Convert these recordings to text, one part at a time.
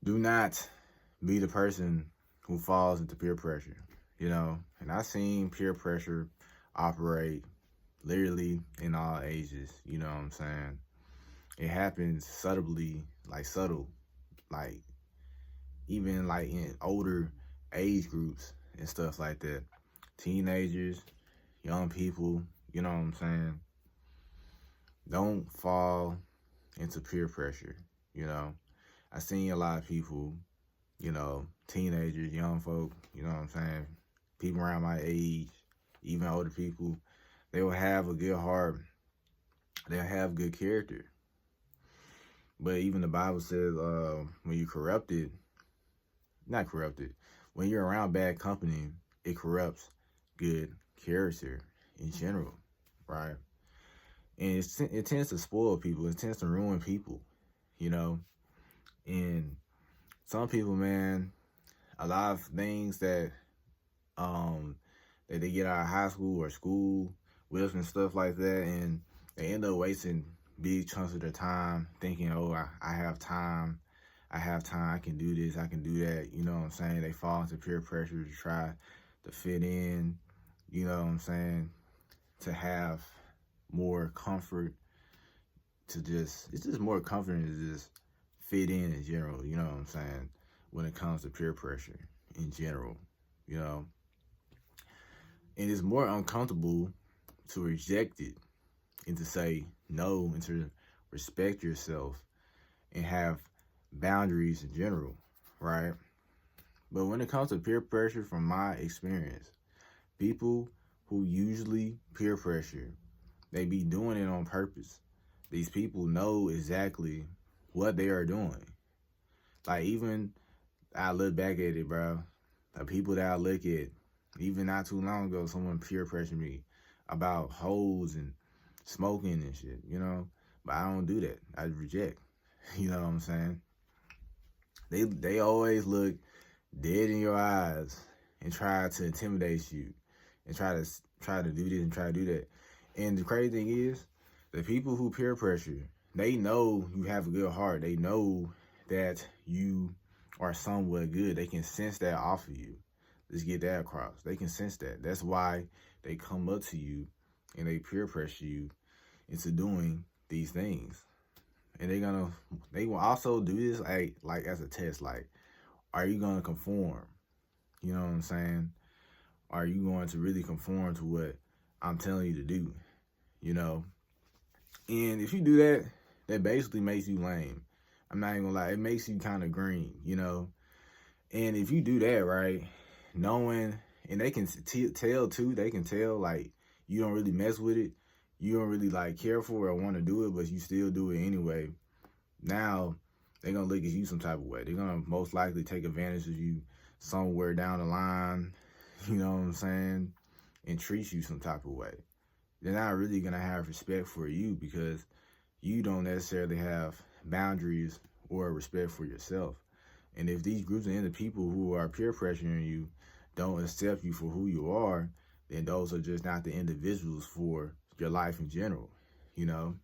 Do not be the person who falls into peer pressure, And I've seen peer pressure operate literally in all ages, you know what I'm saying? It happens subtly, like subtle, like even like in older age groups and stuff like that. Teenagers, young people, you know what I'm saying? Don't fall into peer pressure, you know. I seen a lot of people, teenagers, young folk, you know what I'm saying? People around my age, even older people, they will have a good heart. They'll have good character. But even the Bible says, when you corrupted, not corrupted, when you're around bad company, it corrupts good character in general, right? And it tends to spoil people. It tends to ruin people, you know. And some people, man, a lot of things um that they get out of high school or school with and stuff like that, and they end up wasting big chunks of their time thinking, oh, I have time. I have time. I can do this. I can do that. You know what I'm saying? They fall into peer pressure to try to fit in. You know what I'm saying? To have more comfort, it's just more comforting to just fit in general. You know what I'm saying? When it comes to peer pressure in general, you know, and it's more uncomfortable to reject it and to say no and to respect yourself and have boundaries in general, right? But when it comes to peer pressure, from my experience, people who usually peer pressure, they be doing it on purpose. These people know exactly what they are doing. Like, even I look back at it, bro. The people that I look at, even not too long ago, someone peer pressured me about hoes and smoking and shit, But I don't do that. I reject. You know what I'm saying? They always look dead in your eyes and try to intimidate you and try to do this and try to do that. And the crazy thing is, the people who peer pressure, they know you have a good heart. They know that you are somewhat good. They can sense that off of you. Let's get that across. They can sense that. That's why they come up to you and they peer pressure you into doing these things. And they will also do this like as a test. Like, are you gonna conform? You know what I'm saying? Are you going to really conform to what I'm telling you to do? You know? And if you do that, that basically makes you lame. I'm not even gonna lie, it makes you kind of green. And if you do that, right, knowing, and they can tell too, they can tell, like, you don't really mess with it, you don't really, like, care for it or want to do it, but you still do it anyway. Now, they're gonna look at you some type of way. They're gonna most likely take advantage of you somewhere down the line, you know what I'm saying, and treat you some type of way. They're not really gonna have respect for you because you don't necessarily have boundaries or respect for yourself. And if these groups of people who are peer pressuring you don't accept you for who you are, then those are just not the individuals for your life in general, you know?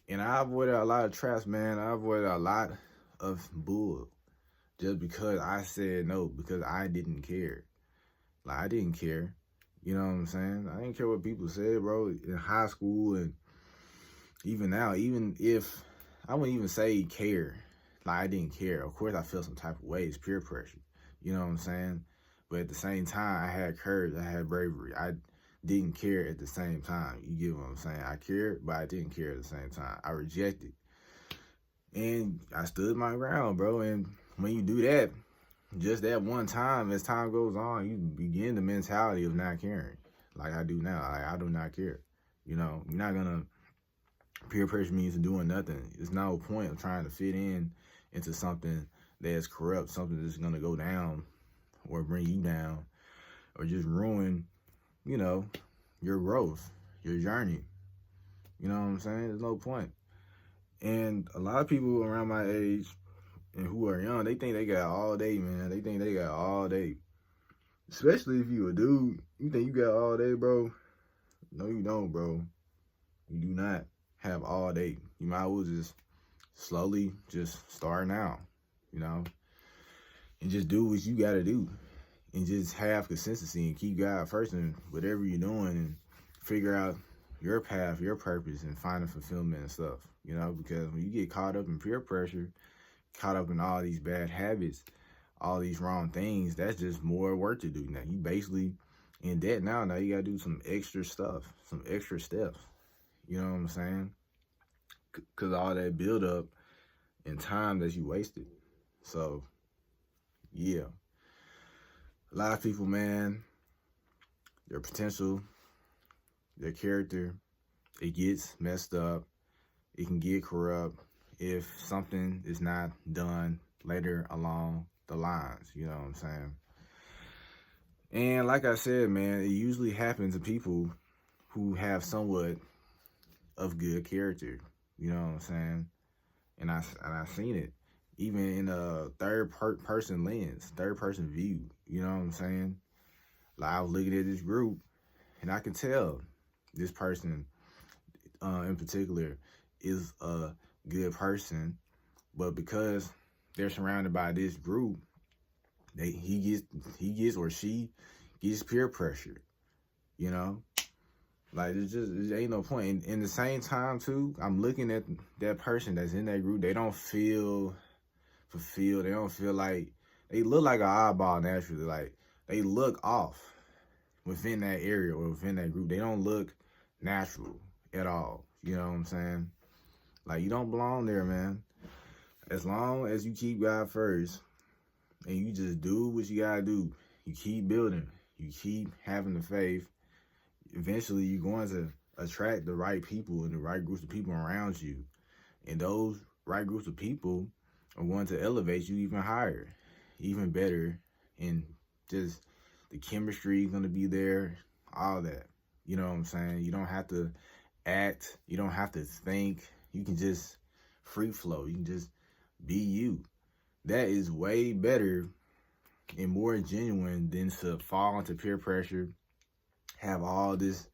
And I avoided a lot of traps, man. I avoided a lot of bull just because I said no, because I didn't care. Like, I didn't care. You know what I'm saying? I didn't care what people said, bro, in high school and even now. Even if I wouldn't even say care, like, I didn't care. Of course, I felt some type of way. It's peer pressure. You know what I'm saying? But at the same time, I had courage. I had bravery. I didn't care at the same time. You get what I'm saying? I cared, but I didn't care at the same time. I rejected. And I stood my ground, bro. And when you do that, just that one time, as time goes on, you begin the mentality of not caring. Like I do now. Like, I do not care. You're not gonna peer pressure me into doing nothing. There's no point of trying to fit in into something that's corrupt, something that's gonna go down or bring you down or just ruin, you know, your growth, your journey. You know what I'm saying? There's no point. And a lot of people around my age and who are young, they think they got all day, man. They think they got all day. Especially if you a dude, you think you got all day, bro. No, you don't, bro. You do not have all day. You might as well just slowly just start now, you know? and just do what you gotta do, and just have consistency and keep God first in whatever you're doing, and figure out your path, your purpose, and finding fulfillment and stuff. You know, because when you get caught up in peer pressure, caught up in all these bad habits, all these wrong things, that's just more work to do. Now you basically in debt now. Now you gotta do some extra stuff, some extra steps. You know what I'm saying? Cause all that build up and time that you wasted. So yeah, a lot of people, man, their potential, their character, it gets messed up. It can get corrupt if something is not done later along the lines. You know what I'm saying? And like I said, man, it usually happens to people who have somewhat of good character. You know what I'm saying? And I've seen it even in a person lens, third person view. You know what I'm saying? Like I was looking at this group, and I can tell this person in particular is a good person, but because they're surrounded by this group, he gets or she gets peer pressure. You know, like it ain't no point. And in the same time too, I'm looking at that person that's in that group. They don't feel fulfilled. They don't feel like they look like an oddball naturally. Like they look off within that area or within that group. They don't look natural at all. You know what I'm saying? Like you don't belong there, man. As long as you keep God first and you just do what you gotta do, you keep building, you keep having the faith, eventually you're going to attract the right people and the right groups of people around you. And those right groups of people are going to elevate you even higher, even better. And just the chemistry is going to be there, all that. You know what I'm saying? You don't have to act. You don't have to think. You can just free flow. You can just be you. That is way better and more genuine than to fall into peer pressure, have all this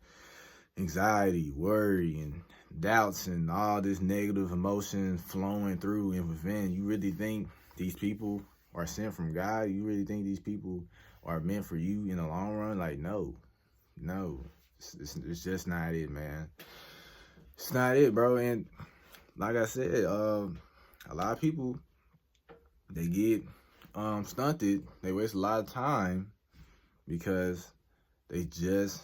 anxiety, worry, and doubts, and all this negative emotion flowing through and within. You really think these people are sent from God? You really think these people are meant for you in the long run? Like, no. It's just not it, man. It's not it, bro. And like I said, a lot of people, they get stunted. They waste a lot of time because they just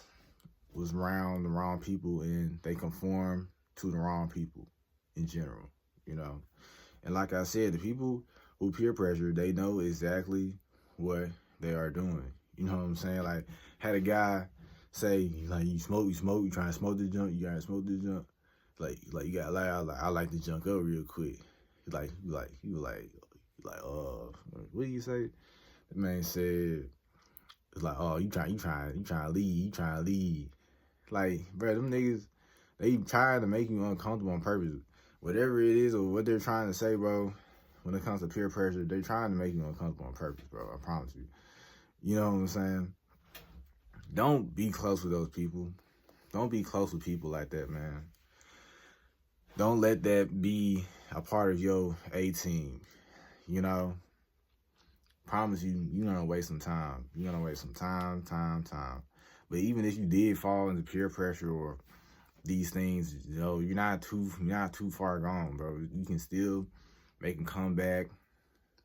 was around the wrong people and they conform to the wrong people in general, you know. And like I said, the people who peer pressure, they know exactly what they are doing. You know what I'm saying? Like, had a guy say, like, you trying to smoke this junk, you gotta smoke this junk. Like you got I like to junk up real quick. What do you say? The man said, it's like, oh, you trying to lead. Like, bro, them niggas, they trying to make you uncomfortable on purpose. Whatever it is or what they're trying to say, bro, when it comes to peer pressure, they're trying to make you uncomfortable on purpose, bro. I promise you. You know what I'm saying? Don't be close with those people. Don't be close with people like that, man. Don't let that be a part of your A-team. You know? Promise you, you're going to waste some time. You're going to waste some time. But even if you did fall into peer pressure or these things, you know, you're not too far gone, bro. You can still make a comeback.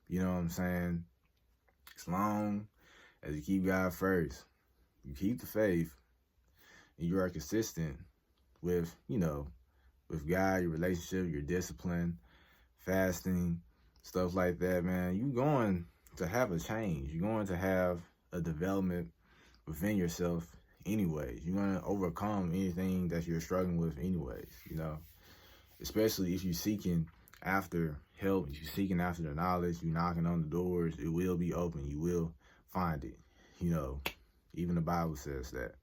You know what I'm saying? As long as you keep God first, you keep the faith, and you are consistent with, you know, with God, your relationship, your discipline, fasting, stuff like that, man, you're going to have a change. You're going to have a development within yourself anyways. You're going to overcome anything that you're struggling with anyways, you know, especially if you're seeking after help, if you're seeking after the knowledge, you're knocking on the doors, it will be open. You will find it. You know, even the Bible says that.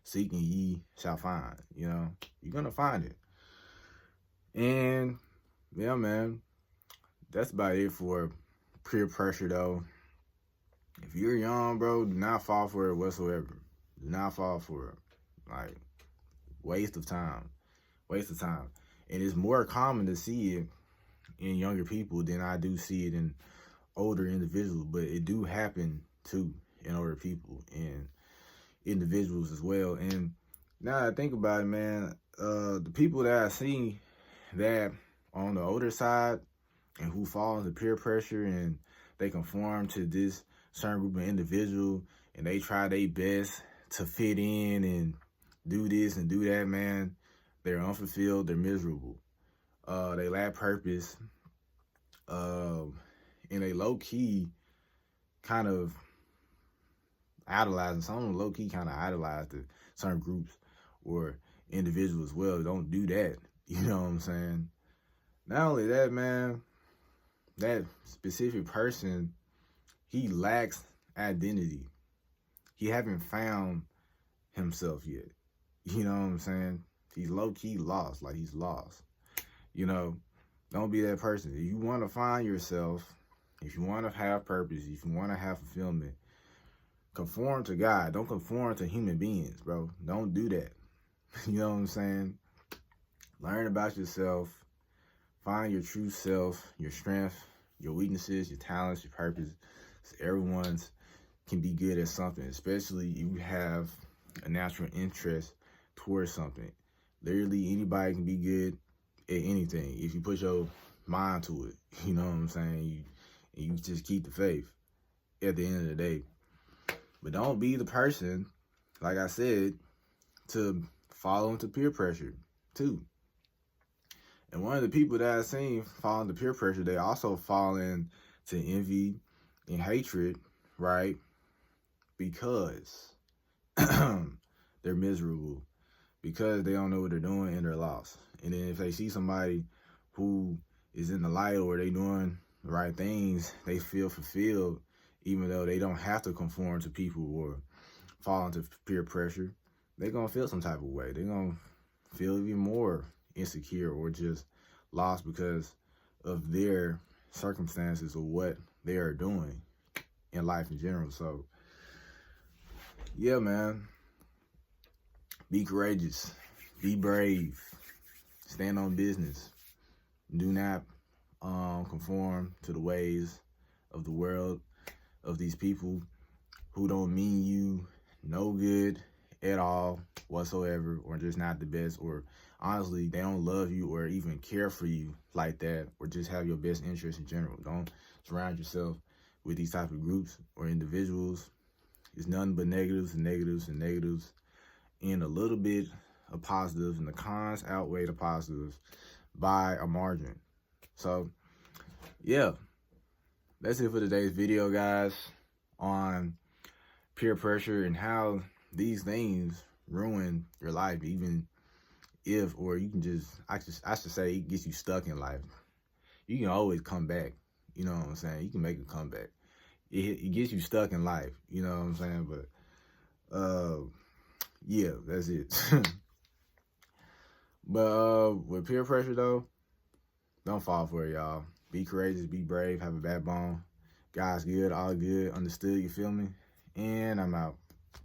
Seeking ye shall find, you know, you're going to find it. And yeah, man, that's about it for peer pressure though. If you're young, bro, do not fall for it whatsoever. Do not fall for it. Like, waste of time. And it's more common to see it in younger people than I do see it in older individuals, but it do happen too in older people and individuals as well. And now that I think about it, man, the people that I see that on the older side and who fall into peer pressure and they conform to this certain group of individual and they try their best to fit in and do this and do that, man, they're unfulfilled, they're miserable. They lack purpose, and they low-key kind of idolizing, some of them low-key kind of idolize the certain groups or individuals as well. Don't do that, you know what I'm saying? Not only that, man, that specific person, he lacks identity. He haven't found himself yet. You know what I'm saying? He's low-key lost, like he's lost. You know, don't be that person. If you want to find yourself, if you want to have purpose, if you want to have fulfillment, conform to God. Don't conform to human beings, bro. Don't do that. You know what I'm saying? Learn about yourself. Find your true self, your strength, your weaknesses, your talents, your purpose. Everyone's can be good at something, especially if you have a natural interest towards something. Literally, anybody can be good at anything if you put your mind to it. You know what I'm saying? You just keep the faith at the end of the day. But don't be the person, like I said, to fall into peer pressure too. And one of the people that I've seen fall into peer pressure, they also fall into envy and hatred, right? Because they're miserable, because they don't know what they're doing and they're lost. And then if they see somebody who is in the light or they doing the right things, they feel fulfilled, even though they don't have to conform to people or fall into peer pressure. They're going to feel some type of way. They're going to feel even more insecure or just lost because of their circumstances or what they are doing in life in general. So, yeah, man, be courageous, be brave, stand on business. Do not conform to the ways of the world, of these people who don't mean you no good at all whatsoever, or just not the best, or honestly, they don't love you or even care for you like that, or just have your best interest in general. Don't surround yourself with these type of groups or individuals. It's nothing but negatives and negatives and negatives, and a little bit of positives, and the cons outweigh the positives by a margin. So, yeah, that's it for today's video, guys, on peer pressure and how these things ruin your life, even if, or you can just, I should say, it gets you stuck in life. You can always come back, you know what I'm saying? You can make a comeback. It gets you stuck in life, you know what I'm saying? But, yeah, that's it. But with peer pressure, though, don't fall for it, y'all. Be courageous, be brave, have a backbone. God's good, all good, understood, you feel me? And I'm out.